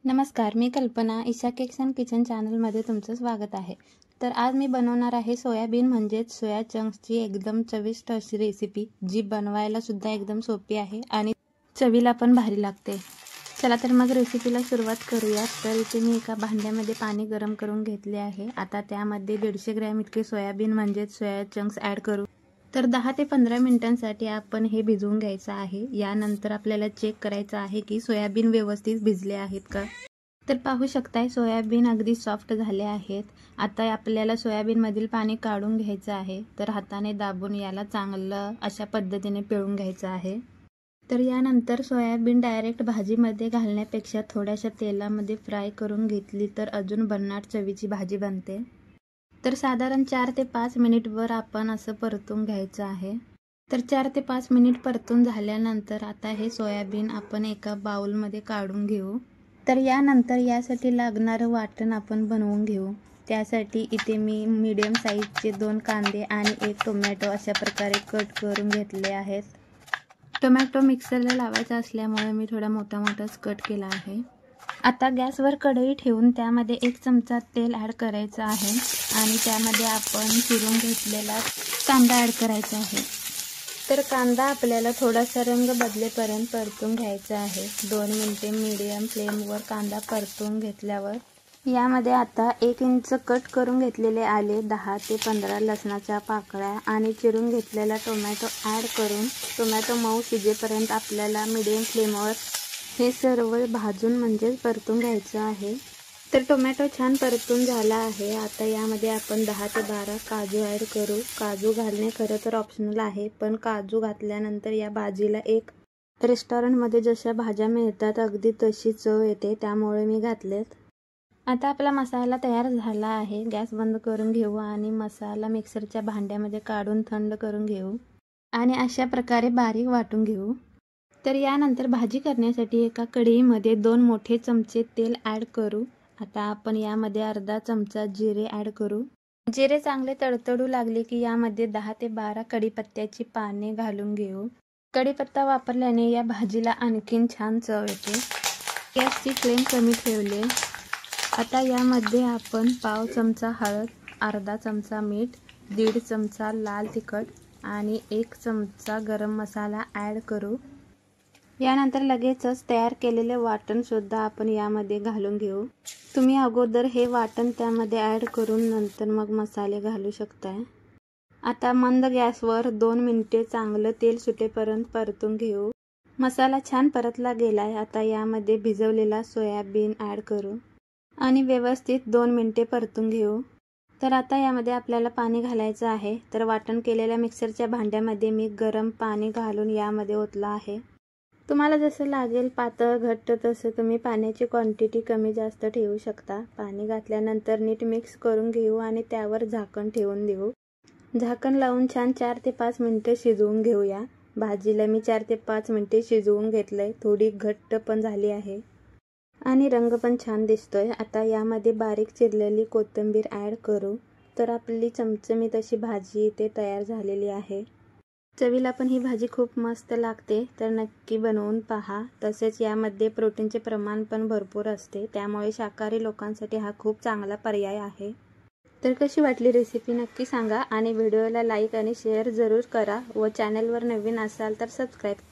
नमस्कार, मी कल्पना. Isha cakes and kitchen चॅनलमध्ये तुमचं स्वागत आहे. तर आज मी बनवणार आहे सोयाबीन म्हणजेच सोया चंक्सची एकदम चविष्ट अशी रेसिपी, जी बनवायला सुद्धा एकदम सोपी आहे आणि चवीला पण भारी लागते. चला तर मग रेसिपीला सुरुवात करूया. तर इथे मी एका भांड्यामध्ये पाणी गरम करून घेतले आहे. आता त्यामध्ये 150 ग्रॅम इतके सोयाबीन म्हणजेच सोया चंक्स ॲड करू. तर 10 ते 15 मिनिटांसाठी आपण हे भिजवून घ्यायचं आहे. यानंतर आपल्याला चेक करायचं आहे की सोयाबीन व्यवस्थित भिजले आहेत का. तर पाहू शकताय सोयाबीन अगदी सॉफ्ट झाले आहेत. आता आपल्याला सोयाबीनमधील पाणी काढून घ्यायचं आहे. तर हाताने दाबून याला चांगलं अशा पद्धतीने पिळून घ्यायचं आहे. तर यानंतर सोयाबीन डायरेक्ट भाजीमध्ये घालण्यापेक्षा थोड्याशा तेलामध्ये फ्राय करून घेतली तर अजून भन्नाट चवीची भाजी बनते. तर साधारण 4 ते 5 मिनिटवर आपण असं परतून घ्यायचं आहे. तर 4 ते 5 मिनिट परतून झाल्यानंतर आता हे सोयाबीन आपण एका बाउलमध्ये काढून घेऊ. तर यानंतर यासाठी लागणारं वाटण आपण बनवून घेऊ. त्यासाठी इथे मी मीडियम साईजचे 2 कांदे आणि 1 टोमॅटो अशा प्रकारे कट करून घेतले आहेत. टोमॅटो मिक्सरला लावायचा असल्यामुळे मी थोडा मोठाच कट केला आहे. आता गॅसवर कढई ठेवून त्यामध्ये 1 चमचा तेल ॲड करायचं आहे आणि त्यामध्ये आपण चिरून घेतलेला कांदा ॲड करायचा आहे. तर कांदा आपल्याला थोडासा रंग बदलेपर्यंत परतून घ्यायचा आहे. 2 मिनिटे मीडियम फ्लेमवर कांदा परतून घेतल्यावर यामध्ये आता 1 इंच कट करून घेतलेले आले, 10 ते 15 लसणाच्या पाकळ्या आणि चिरून घेतलेला टोमॅटो ॲड करून टोमॅटो मऊ शिजेपर्यंत आपल्याला मीडियम फ्लेमवर हे सर्व भाजून म्हणजेच परतून घ्यायचं आहे. तर टोमॅटो छान परतून झाला आहे. आता यामध्ये आपण 10 ते 12 काजू ॲड करू. काजू घालणे खरं तर ऑप्शनल आहे, पण काजू घातल्यानंतर या भाजीला एक रेस्टॉरंटमध्ये जशा भाज्या मिळतात अगदी तशी चव येते, त्यामुळे मी घातलेत. आता आपला मसाला तयार झाला आहे. गॅस बंद करून घेऊ आणि मसाला मिक्सरच्या भांड्यामध्ये काढून थंड करून घेऊ आणि अशा प्रकारे बारीक वाटून घेऊ. तर यानंतर भाजी करण्यासाठी एका कढईमध्ये 2 मोठे चमचे तेल ॲड करू. आता आपण यामध्ये अर्धा चमचा जिरे ॲड करू. जिरे चांगले तडतडू लागले की यामध्ये 10 ते 12 कढीपत्त्याची पाने घालून घेऊ. कढीपत्ता वापरल्याने या भाजीला आणखीन छान चव येते. गॅसची फ्लेम कमी ठेवले. आता यामध्ये आपण पाव चमचा हळद, अर्धा चमचा मीठ, 1.5 चमचा लाल तिखट आणि 1 चमचा गरम मसाला ॲड करू. यानंतर लगेचच तयार केलेले वाटण सुद्धा आपण यामध्ये घालून घेऊ. तुम्ही अगोदर हे वाटण त्यामध्ये ॲड करून नंतर मग मसाले घालू शकताय. आता मंद गॅसवर 2 मिनिटे चांगलं तेल सुटेपर्यंत परतून घेऊ. मसाला छान परतला गेलाय. आता यामध्ये भिजवलेला सोयाबीन ॲड करू आणि व्यवस्थित 2 मिनिटे परतून घेऊ. तर आता यामध्ये आपल्याला पाणी घालायचं आहे. तर वाटण केलेल्या मिक्सरच्या भांड्यामध्ये मी गरम पाणी घालून यामध्ये ओतलं आहे. तुम्हाला जसं लागेल पातळ घट्ट तसं तुम्ही पाण्याची क्वांटिटी कमी जास्त ठेवू शकता. पाणी घातल्यानंतर नीट मिक्स करून घेऊ आणि त्यावर झाकण ठेवून देऊ. झाकण लावून छान 4 ते 5 मिनिटं शिजवून घेऊया. भाजीला मी 4 ते 5 मिनिटे शिजवून घेतलंय. थोडी घट्ट पण झाली आहे आणि रंग पण छान दिसतोय. आता यामध्ये बारीक चिरलेली कोथिंबीर ॲड करू. तर आपली चमचमीत अशी भाजी इथे तयार झालेली आहे. चवीला पण ही भाजी खूप मस्त लागते, तर नक्की बनवून पहा. तसेच यामध्ये प्रोटीनचे प्रमाण पण भरपूर असते, त्यामुळे शाकाहारी लोकांसाठी हा खूप चांगला पर्याय आहे. तर कशी वाटली रेसिपी नक्की सांगा आणि व्हिडिओला लाईक आणि शेअर जरूर करा व चॅनलवर नवीन असाल तर सबस्क्राईब